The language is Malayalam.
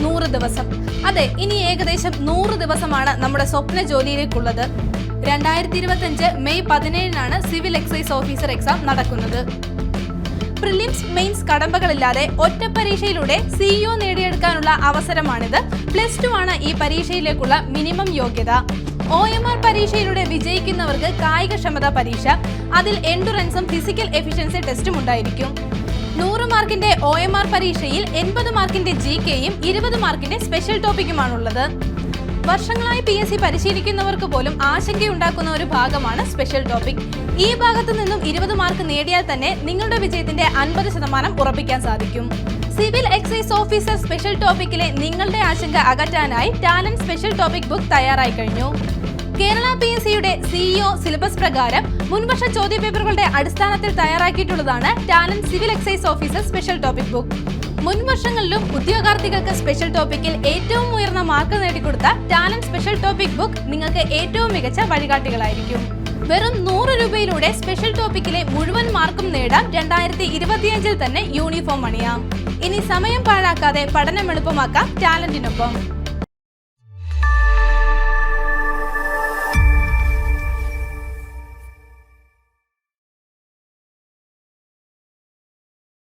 100 ദിവസം. അതെ, ഇനി ഏകദേശം 100 ദിവസമാണ് നമ്മുടെ സ്വപ്ന ജോലിയിലേക്കുള്ളത്. 2025 മെയ് 17-നാണ് സിവിൽ എക്സൈസ് ഓഫീസർ എക്സാം നടക്കുന്നത്. പ്രിലിംസ് മെയിൻസ് കടമ്പകളില്ലാതെ ഒറ്റ പരീക്ഷയിലൂടെ സിഇഒ നേടിയെടുക്കാനുള്ള അവസരമാണിത്. +2 ആണ് ഈ പരീക്ഷയിലേക്കുള്ള മിനിമം യോഗ്യത. OMR പരീക്ഷയിലൂടെ വിജയിക്കുന്നവർക്ക് കായികക്ഷമതാ പരീക്ഷ, അതിൽ എൻഡുറൻസും ഫിസിക്കൽ എഫിഷ്യൻസി ടെസ്റ്റും ഉണ്ടായിരിക്കും. 100 മാർക്കിന്റെ OMR പരീക്ഷയിൽ 80 മാർക്കിന്റെ GKയും 20 മാർക്കിന്റെ സ്പെഷ്യൽ ടോപ്പിക്കുമാണുള്ളത്. വർഷങ്ങളായി PSC പരിശീലിക്കുന്നവർക്ക് പോലും ആശങ്കയുണ്ടാക്കുന്ന ഒരു ഭാഗമാണ് സ്പെഷ്യൽ ടോപ്പിക്. ഈ ഭാഗത്തു നിന്നും 20 മാർക്ക് നേടിയാൽ തന്നെ നിങ്ങളുടെ വിജയത്തിന്റെ 50% ഉറപ്പിക്കാൻ സാധിക്കും. സിവിൽ എക്സൈസ് ഓഫീസർ സ്പെഷ്യൽ ടോപ്പിക്കിലെ നിങ്ങളുടെ ആശങ്ക അകറ്റാനായി ടാലന്റ് സ്പെഷ്യൽ ടോപ്പിക് ബുക്ക് തയ്യാറായി കഴിഞ്ഞു. കേരള PSCയുടെ CEO സിലബസ് പ്രകാരം മുൻവർഷ ചോദ്യപേപ്പറുകളുടെ അടിസ്ഥാനത്തിൽ തയ്യാറാക്കിയിട്ടുള്ളതാണ് Talent civil excise officer special topic book. മുൻവർഷങ്ങളിലും ഉദ്യോഗാർത്ഥികൾക്ക് സ്പെഷ്യൽ ടോപ്പിക്കിൽ ഏറ്റവും ഉയർന്ന മാർക്ക് നേടിക്കൊടുത്ത ടാലന്റ് സ്പെഷ്യൽ ടോപ്പിക് ബുക്ക് നിങ്ങൾക്ക് ഏറ്റവും മികച്ച വഴികാട്ടികളായിരിക്കും. വെറും 100 രൂപയിലൂടെ സ്പെഷ്യൽ ടോപ്പിക്കിലെ മുഴുവൻ മാർക്കും നേടാം. 2025-ൽ തന്നെ യൂണിഫോം അണിയാം. ഇനി സമയം പാഴാക്കാതെ പഠനം എളുപ്പമാക്കാം ടാലന്റിനൊപ്പം.